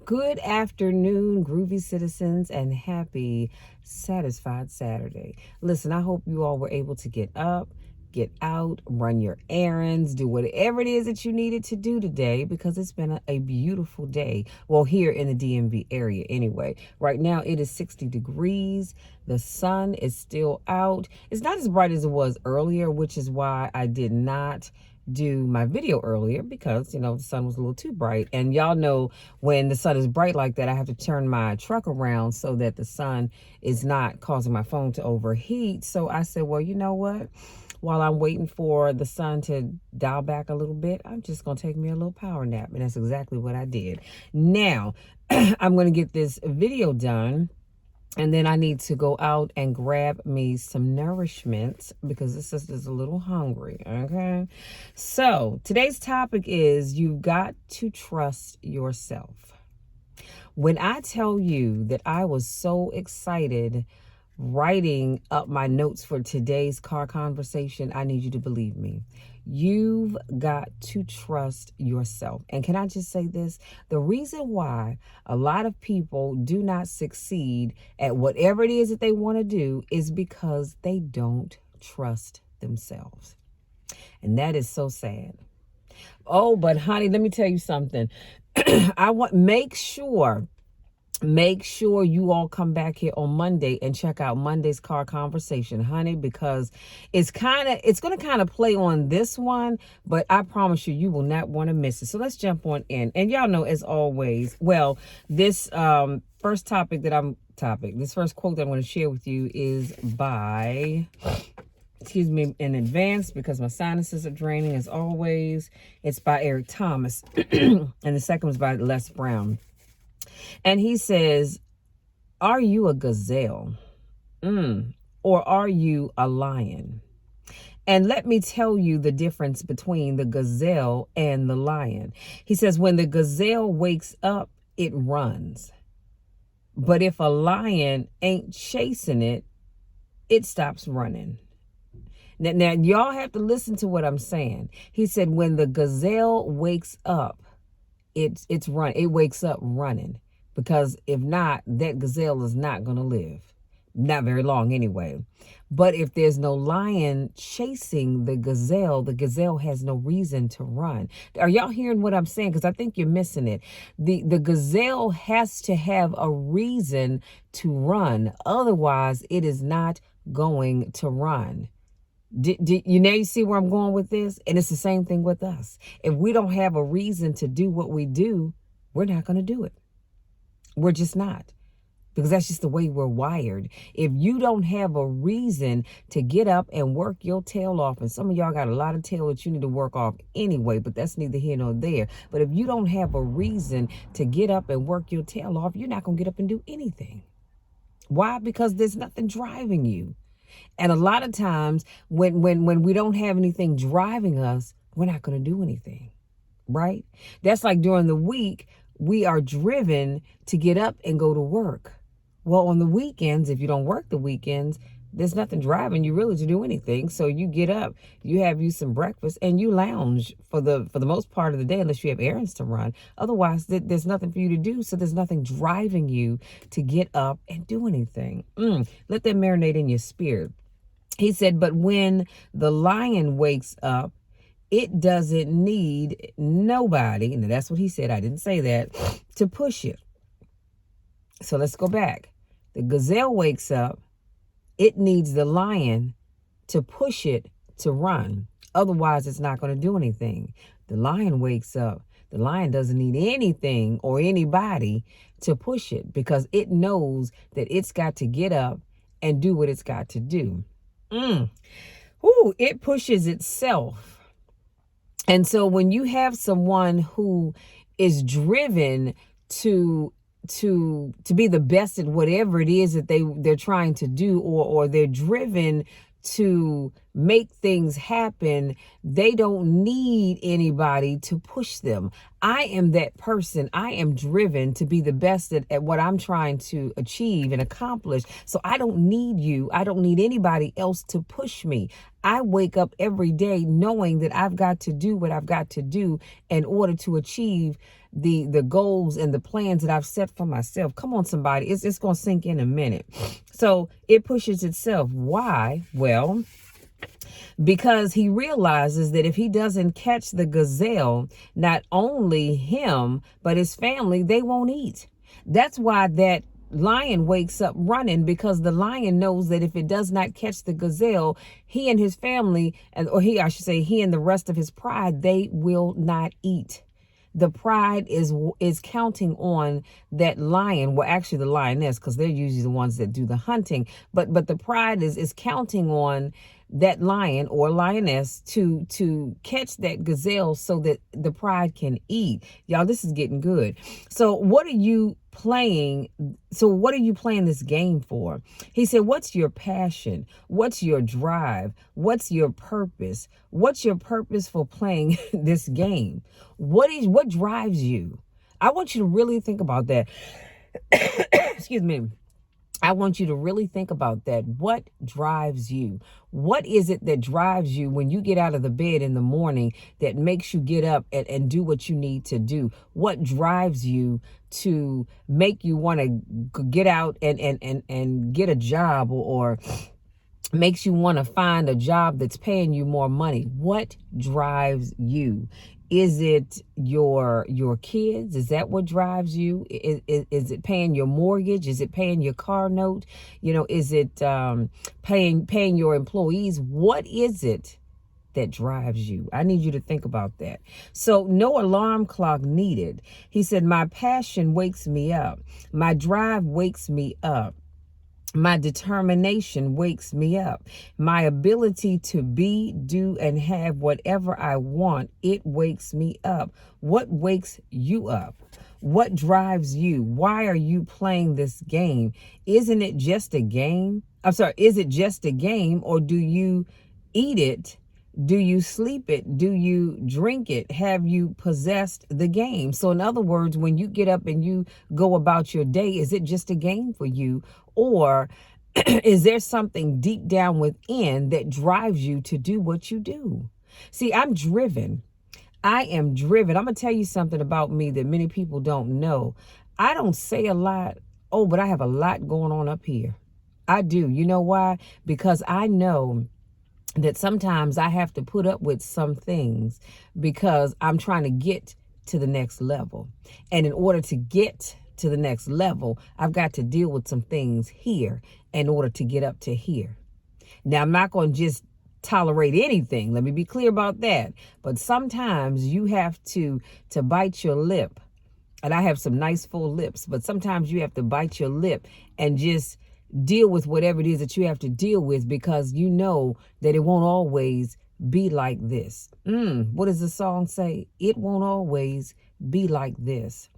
Good afternoon, groovy citizens, and happy Satisfied Saturday. Listen, I hope you all were able to get up, get out, run your errands, do whatever it is that you needed to do today because it's been a beautiful day. Well, here in the DMV area anyway. Right now it is 60 degrees. The sun is still out. It's not as bright as it was earlier, which is why I did not do my video earlier because the sun was a little too bright, and y'all know when the sun is bright like that I have to turn my truck around so that the sun is not causing my phone to overheat. So I said, well, you know what, while I'm waiting for the sun to dial back a little bit, I'm just gonna take me a little power nap, and that's exactly what I did. Now I'm gonna get this video done, and then I need to go out and grab me some nourishment because this sister's a little hungry, okay? So today's topic is you've got to trust yourself. When I tell you that I was so excited writing up my notes for today's car conversation, I need you to believe me. You've got to trust yourself. And can I just say this? The reason why a lot of people do not succeed at whatever it is that they want to do is because they don't trust themselves. And that is so sad. Oh, but honey, let me tell you something. Make sure you all come back here on Monday and check out Monday's car conversation, honey, because it's going to kind of play on this one, but I promise you, you will not want to miss it. So let's jump on in. And y'all know, as always, well, this first quote that I'm going to share with you is by, excuse me in advance because my sinuses are draining as always. It's by Eric Thomas. And the second was by Les Brown. And he says, are you a gazelle? Or are you a lion? And let me tell you the difference between the gazelle and the lion. He says, when the gazelle wakes up, it runs. But if a lion ain't chasing it, it stops running. Now, y'all have to listen to what I'm saying. He said, when the gazelle wakes up, it wakes up running. Because if not, that gazelle is not going to live. Not very long anyway. But if there's no lion chasing the gazelle has no reason to run. Are y'all hearing what I'm saying? Because I think you're missing it. The gazelle has to have a reason to run. Otherwise, it is not going to run. You see where I'm going with this? And it's the same thing with us. If we don't have a reason to do what we do, we're not going to do it. We're just not, because that's just the way we're wired. If you don't have a reason to get up and work your tail off, and some of y'all got a lot of tail that you need to work off anyway, but that's neither here nor there. But if you don't have a reason to get up and work your tail off, you're not going to get up and do anything. Why? Because there's nothing driving you. And a lot of times when we don't have anything driving us, we're not going to do anything, right? That's like during the week, we are driven to get up and go to work. Well, on the weekends, if you don't work the weekends, there's nothing driving you really to do anything. So you get up, you have you some breakfast, and you lounge for the most part of the day, unless you have errands to run. Otherwise, there's nothing for you to do. So there's nothing driving you to get up and do anything. Let that marinate in your spirit. He said, but when the lion wakes up, it doesn't need nobody, and that's what he said, I didn't say that, to push it. So let's go back. The gazelle wakes up, it needs the lion to push it to run. Otherwise, it's not going to do anything. The lion wakes up, the lion doesn't need anything or anybody to push it because it knows that it's got to get up and do what it's got to do. It pushes itself. And so when you have someone who is driven to be the best at whatever it is that they're trying to do, or they're driven to make things happen, they don't need anybody to push them. I am that person. I am driven to be the best at what I'm trying to achieve and accomplish. So I don't need you. I don't need anybody else to push me. I wake up every day knowing that I've got to do what I've got to do in order to achieve the goals and the plans that I've set for myself. Come on, somebody. It's going to sink in a minute. So it pushes itself. Why? Well, because he realizes that if he doesn't catch the gazelle, not only him, but his family, they won't eat. That's why that lion wakes up running, because the lion knows that if it does not catch the gazelle, he and his family, I should say, he and the rest of his pride, they will not eat. The pride is counting on that lion. Well, actually the lioness, because they're usually the ones that do the hunting. But the pride is counting on that lion or lioness to catch that gazelle so that the pride can eat. Y'all, this is getting good. So what are you playing? So what are you playing this game for? He said, what's your passion? What's your drive? What's your purpose? What's your purpose for playing this game? What drives you? I want you to really think about that. Excuse me. I want you to really think about that. What drives you? What is it that drives you when you get out of the bed in the morning that makes you get up and do what you need to do? What drives you to make you want to get out and get a job, or makes you want to find a job that's paying you more money? What drives you? Is it your kids? Is that what drives you? Is it paying your mortgage? Is it paying your car note? Is it paying your employees? What is it that drives you? I need you to think about that. So no alarm clock needed. He said, my passion wakes me up. My drive wakes me up. My determination wakes me up. My ability to be, do, and have whatever I want, it wakes me up. What wakes you up? What drives you? Why are you playing this game? Isn't it just a game? Is it just a game, or do you eat it? Do you sleep it? Do you drink it? Have you possessed the game? So in other words, when you get up and you go about your day, is it just a game for you? Or is there something deep down within that drives you to do what you do? See, I'm driven. I am driven. I'm going to tell you something about me that many people don't know. I don't say a lot. Oh, but I have a lot going on up here. I do. You know why? Because I know that sometimes I have to put up with some things because I'm trying to get to the next level. And in order to get to the next level, I've got to deal with some things here in order to get up to here. Now, I'm not going to just tolerate anything. Let me be clear about that. But sometimes you have to bite your lip. And I have some nice full lips, but sometimes you have to bite your lip and just deal with whatever it is that you have to deal with, because you know that it won't always be like this. What does the song say? It won't always be like this.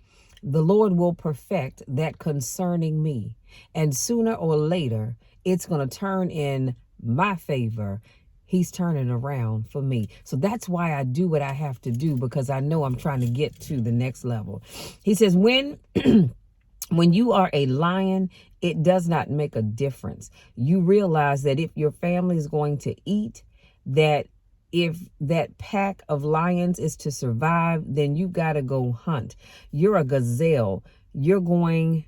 The Lord will perfect that concerning me. And sooner or later, it's going to turn in my favor. He's turning around for me. So that's why I do what I have to do, because I know I'm trying to get to the next level. He says, when you are a lion, it does not make a difference. You realize that if your family is going to eat, that if that pack of lions is to survive, then you got to go hunt. You're a gazelle. He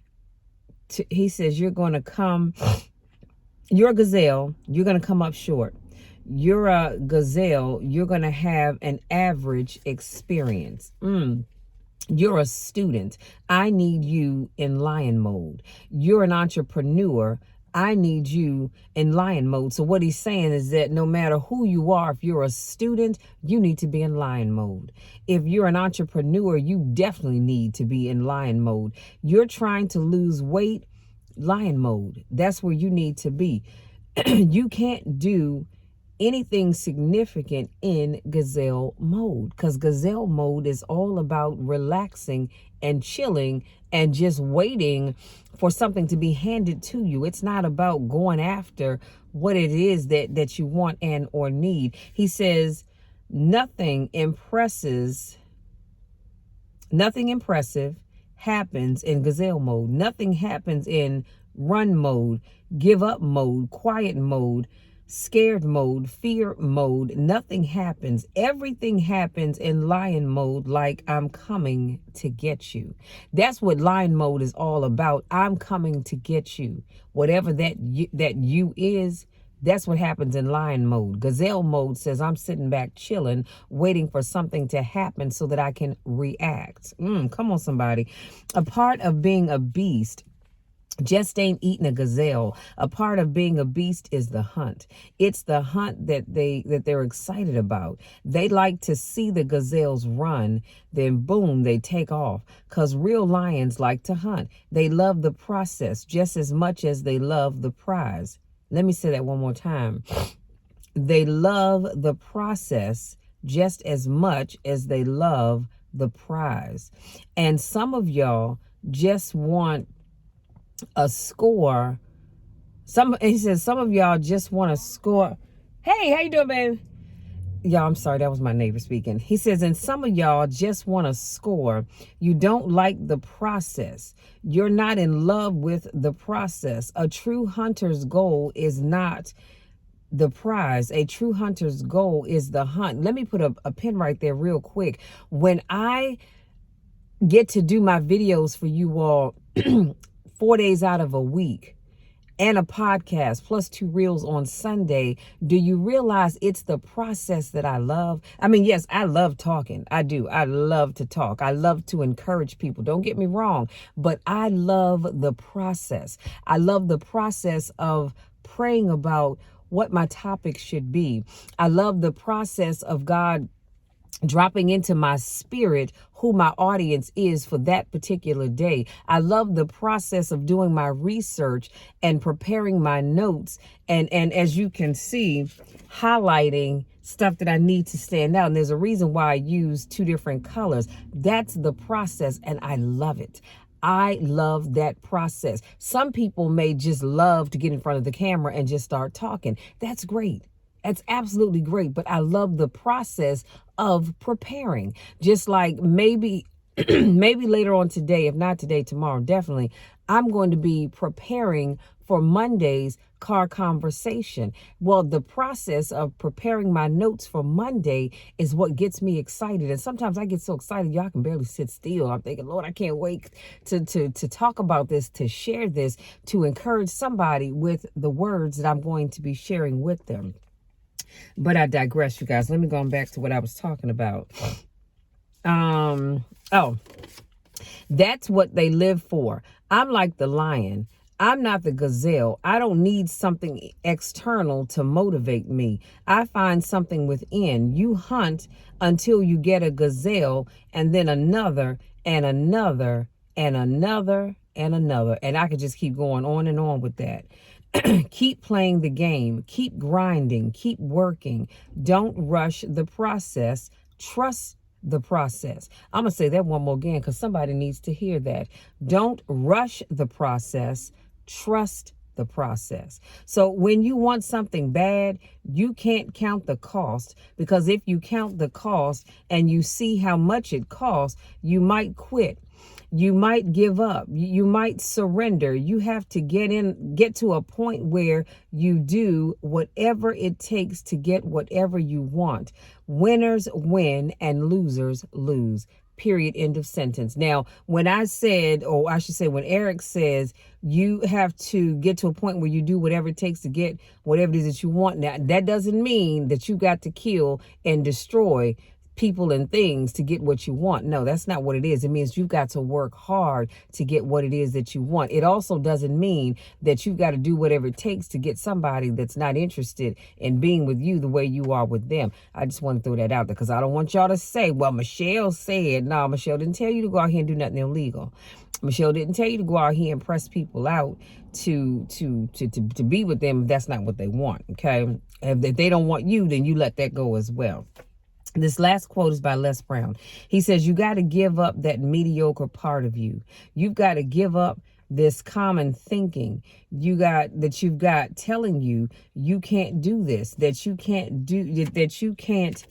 says, you're a gazelle. You're going to come up short. You're a gazelle. You're going to have an average experience. You're a student. I need you in lion mode. You're an entrepreneur. I need you in lion mode. So what he's saying is that no matter who you are, if you're a student, you need to be in lion mode. If you're an entrepreneur, you definitely need to be in lion mode. You're trying to lose weight, lion mode. That's where you need to be. You can't do anything significant in gazelle mode, because gazelle mode is all about relaxing and chilling and just waiting for something to be handed to you. It's not about going after what it is that you want and or need. He says nothing impressive happens in gazelle mode. Nothing happens in run mode, give up mode, quiet mode, scared mode, fear mode. Nothing happens. Everything happens in lion mode, like I'm coming to get you. That's what lion mode is all about. I'm coming to get you. Whatever that you is, that's what happens in lion mode. Gazelle mode says I'm sitting back chilling, waiting for something to happen so that I can react. Come on, somebody. A part of being a beast just ain't eating a gazelle. A part of being a beast is the hunt. It's the hunt that they're excited about. They like to see the gazelles run, then boom, they take off. Because real lions like to hunt. They love the process just as much as they love the prize. Let me say that one more time. They love the process just as much as they love the prize. And some of y'all just want a score. He says some of y'all just want to score. Hey, how you doing, baby? Y'all, I'm sorry, that was my neighbor speaking. He says, and some of y'all just want to score. You don't like the process. You're not in love with the process. A true hunter's goal is not the prize. A true hunter's goal is the hunt. Let me put a pin right there real quick. When I get to do my videos for you all 4 days out of a week and a podcast plus 2 reels on Sunday, do you realize it's the process that I love? I mean, yes, I love talking. I do. I love to talk. I love to encourage people. Don't get me wrong, but I love the process. I love the process of praying about what my topic should be. I love the process of God dropping into my spirit who my audience is for that particular day. I love the process of doing my research and preparing my notes and as you can see, highlighting stuff that I need to stand out. And there's a reason why I use 2 different colors. That's the process, and I love it. I love that process. Some people may just love to get in front of the camera and just start talking. That's great. That's absolutely great. But I love the process of preparing. Just like maybe later on today, if not today, tomorrow, definitely, I'm going to be preparing for Monday's car conversation. Well, the process of preparing my notes for Monday is what gets me excited. And sometimes I get so excited, y'all can barely sit still. I'm thinking, Lord, I can't wait to talk about this, to share this, to encourage somebody with the words that I'm going to be sharing with them. But I digress, you guys. Let me go back to what I was talking about. That's what they live for. I'm like the lion. I'm not the gazelle. I don't need something external to motivate me. I find something within. You hunt until you get a gazelle, and then another, and another, and another, and another. And I could just keep going on and on with that. Keep playing the game. Keep grinding. Keep working. Don't rush the process. Trust the process. I'm going to say that one more again because somebody needs to hear that. Don't rush the process. Trust the process. So when you want something bad, you can't count the cost, because if you count the cost and you see how much it costs, you might quit. You might give up. You might surrender. You have to get to a point where you do whatever it takes to get whatever you want. Winners win and losers lose. Period. End of sentence. Now, when I said, or I should say, when Eric says you have to get to a point where you do whatever it takes to get whatever it is that you want. Now, that doesn't mean that you got to kill and destroy people and things to get what you want. No, that's not what it is. It means you've got to work hard to get what it is that you want. It also doesn't mean that you've got to do whatever it takes to get somebody that's not interested in being with you the way you are with them. I just want to throw that out there because I don't want y'all to say, well, Michelle said. No, Michelle didn't tell you to go out here and do nothing illegal. Michelle didn't tell you to go out here and press people out to be with them if that's not what they want, okay? If they don't want you, then you let that go as well. This last quote is by Les Brown. He says, you got to give up that mediocre part of you. You've got to give up this common thinking you've got telling you can't do this, that you can't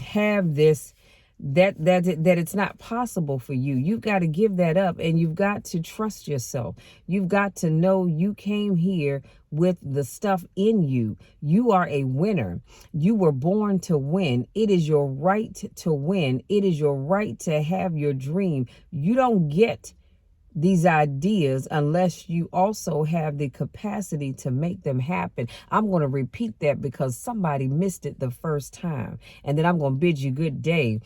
have this, that it's not possible for you. You've got to give that up, and you've got to trust yourself. You've got to know you came here with the stuff in you. You are a winner. You were born to win. It is your right to win. It is your right to have your dream. You don't get these ideas unless you also have the capacity to make them happen. I'm going to repeat that because somebody missed it the first time, and then I'm going to bid you good day.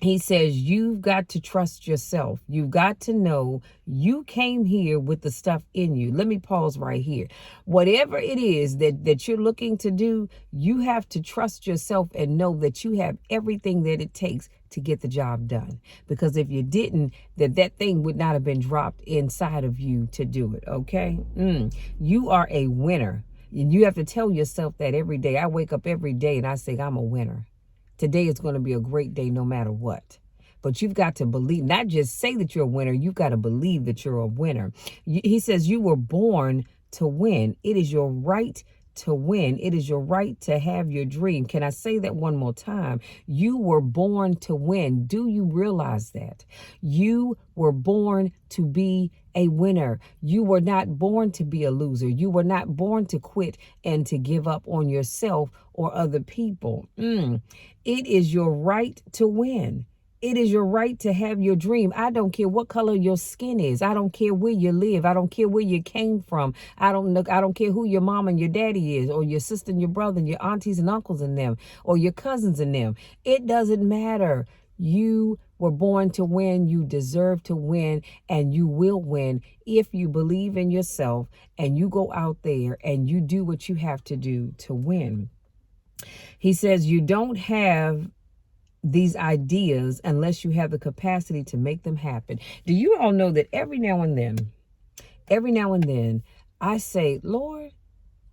He says, you've got to trust yourself. You've got to know you came here with the stuff in you. Let me pause right here. Whatever it is that you're looking to do, you have to trust yourself and know that you have everything that it takes to get the job done. Because if you didn't, that thing would not have been dropped inside of you to do it, okay? You are a winner. And you have to tell yourself that every day. I wake up every day and I say, I'm a winner. Today is going to be a great day no matter what. But you've got to believe, not just say that you're a winner, you've got to believe that you're a winner. He says you were born to win. It is your right to win. It is your right to have your dream. Can I say that one more time? You were born to win. Do you realize that? You were born to be a winner. You were not born to be a loser. You were not born to quit and to give up on yourself or other people. It is your right to win. It is your right to have your dream. I don't care what color your skin is. I don't care where you live. I don't care where you came from. I don't care who your mom and your daddy is, or your sister and your brother and your aunties and uncles and them, or your cousins and them. It doesn't matter. You were born to win. You deserve to win, and you will win if you believe in yourself and you go out there and you do what you have to do to win. He says you don't have these ideas unless you have the capacity to make them happen. Do you all know that every now and then, I say, Lord,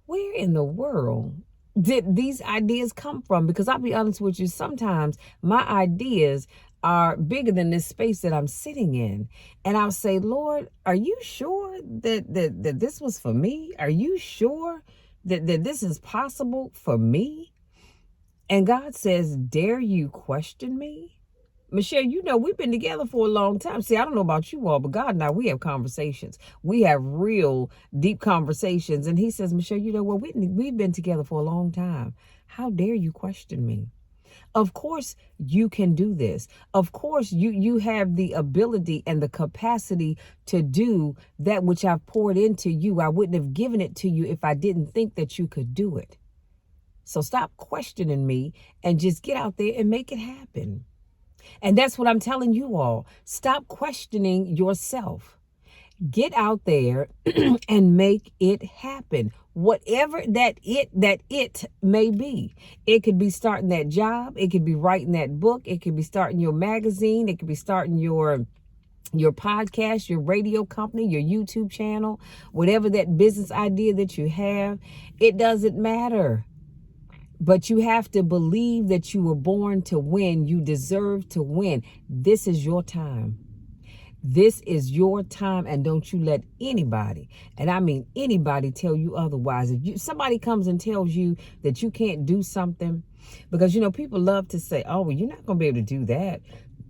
where in the world did these ideas come from? Because I'll be honest with you, sometimes my ideas are bigger than this space that I'm sitting in. And I'll say, Lord, are you sure that this was for me? Are you sure that this is possible for me? And God says, dare you question me? Michelle, you know, we've been together for a long time. See, I don't know about you all, but God and I, we have conversations. We have real deep conversations. And he says, Michelle, you know what? We've been together for a long time. How dare you question me? Of course, you can do this. Of course, you have the ability and the capacity to do that which I've poured into you. I wouldn't have given it to you if I didn't think that you could do it. So stop questioning me and just get out there and make it happen. And that's what I'm telling you all. Stop questioning yourself. Get out there and make it happen. Whatever that it may be. It could be starting that job. It could be writing that book. It could be starting your magazine. It could be starting your podcast, your radio company, your YouTube channel, whatever that business idea that you have. It doesn't matter. But you have to believe that you were born to win. You deserve to win. This is your time. This is your time, and don't you let anybody, and I mean anybody, tell you otherwise. If somebody comes and tells you that you can't do something, because, you know, people love to say, oh, well, you're not going to be able to do that.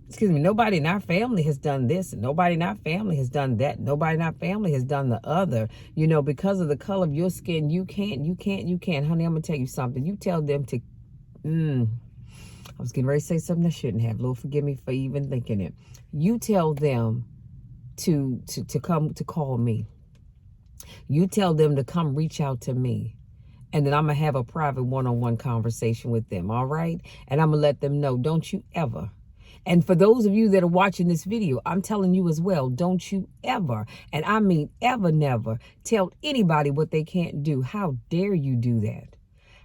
Excuse me, nobody in our family has done this, and nobody in our family has done that. Nobody in our family has done the other. You know, because of the color of your skin, you can't. Honey, I'm going to tell you something. You tell them to, I was getting ready to say something I shouldn't have. Lord, forgive me for even thinking it. You tell them to come to call me. You tell them to come reach out to me. And then I'm going to have a private one-on-one conversation with them, all right? And I'm going to let them know, don't you ever. And for those of you that are watching this video, I'm telling you as well, don't you ever, and I mean ever, never, tell anybody what they can't do. How dare you do that?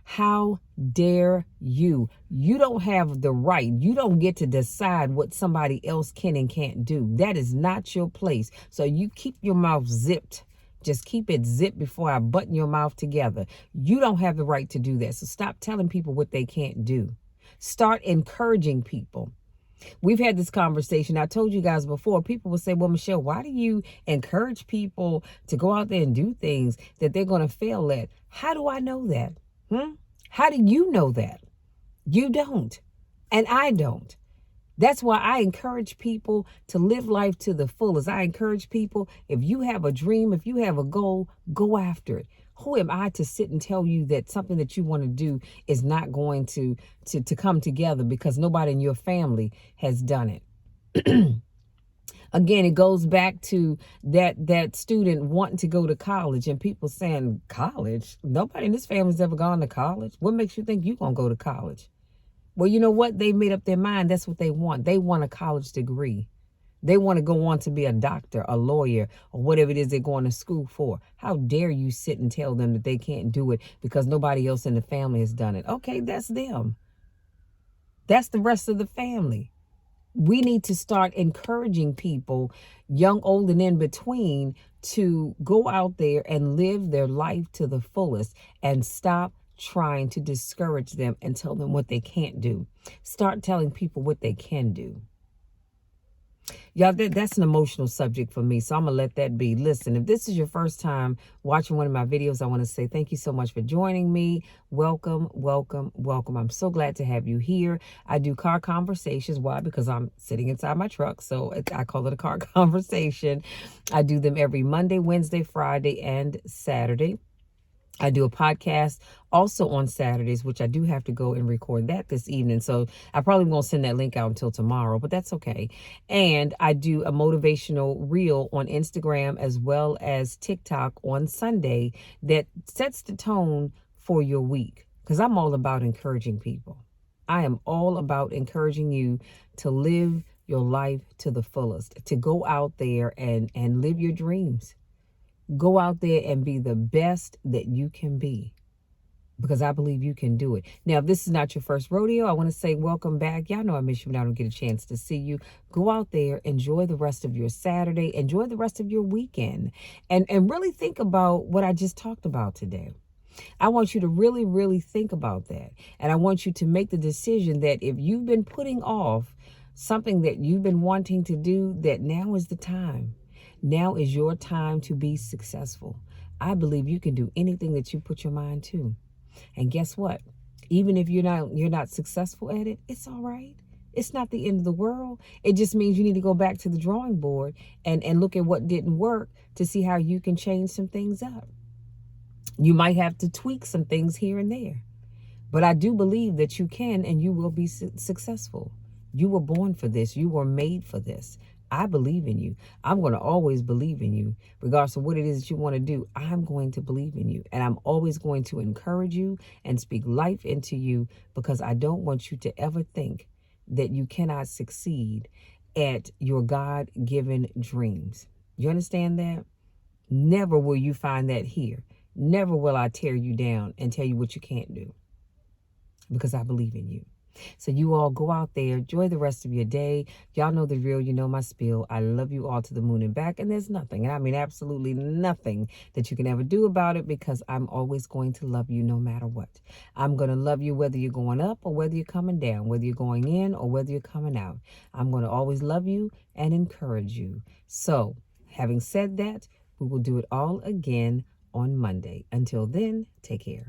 How dare you? You don't have the right. You don't get to decide what somebody else can and can't do. That is not your place. So you keep your mouth zipped. Just keep it zipped before I button your mouth together. You don't have the right to do that. So stop telling people what they can't do. Start encouraging people. We've had this conversation. I told you guys before, people will say, well, Michelle, why do you encourage people to go out there and do things that they're going to fail at? How do I know that? How do you know that? You don't. And I don't. That's why I encourage people to live life to the fullest. I encourage people, if you have a dream, if you have a goal, go after it. Who am I to sit and tell you that something that you want to do is not going to come together because nobody in your family has done it? Again, it goes back to that student wanting to go to college and people saying, college? Nobody in this family's ever gone to college. What makes you think you're going to go to college? Well, you know what? They made up their mind. That's what they want. They want a college degree. They want to go on to be a doctor, a lawyer, or whatever it is they're going to school for. How dare you sit and tell them that they can't do it because nobody else in the family has done it? Okay, that's them. That's the rest of the family. We need to start encouraging people, young, old, and in between, to go out there and live their life to the fullest and stop trying to discourage them and tell them what they can't do. Start telling people what they can do. Y'all, that's an emotional subject for me, so I'm going to let that be. Listen, if this is your first time watching one of my videos, I want to say thank you so much for joining me. Welcome, welcome, welcome. I'm so glad to have you here. I do car conversations. Why? Because I'm sitting inside my truck, so I call it a car conversation. I do them every Monday, Wednesday, Friday, and Saturday. I do a podcast also on Saturdays, which I do have to go and record that this evening. So I probably won't send that link out until tomorrow, but that's okay. And I do a motivational reel on Instagram as well as TikTok on Sunday that sets the tone for your week, because I'm all about encouraging people. I am all about encouraging you to live your life to the fullest, to go out there and live your dreams. Go out there and be the best that you can be, because I believe you can do it. Now, if this is not your first rodeo, I want to say welcome back. Y'all know I miss you when I don't get a chance to see you. Go out there, enjoy the rest of your Saturday, enjoy the rest of your weekend, and really think about what I just talked about today. I want you to really, really think about that. And I want you to make the decision that if you've been putting off something that you've been wanting to do, that now is the time. Now is your time to be successful. I believe you can do anything that you put your mind to. And guess what? Even if you're not successful at it, it's all right. It's not the end of the world. It just means you need to go back to the drawing board and look at what didn't work to see how you can change some things up. You might have to tweak some things here and there. But I do believe that you can and you will be successful. You were born for this. You were made for this. I believe in you. I'm going to always believe in you. Regardless of what it is that you want to do, I'm going to believe in you. And I'm always going to encourage you and speak life into you, because I don't want you to ever think that you cannot succeed at your God-given dreams. You understand that? Never will you find that here. Never will I tear you down and tell you what you can't do, because I believe in you. So you all go out there, enjoy the rest of your day. Y'all know the drill, you know my spiel. I love you all to the moon and back, and there's nothing, and I mean absolutely nothing, that you can ever do about it, because I'm always going to love you no matter what. I'm going to love you whether you're going up or whether you're coming down, whether you're going in or whether you're coming out. I'm going to always love you and encourage you. So, having said that, we will do it all again on Monday. Until then, take care.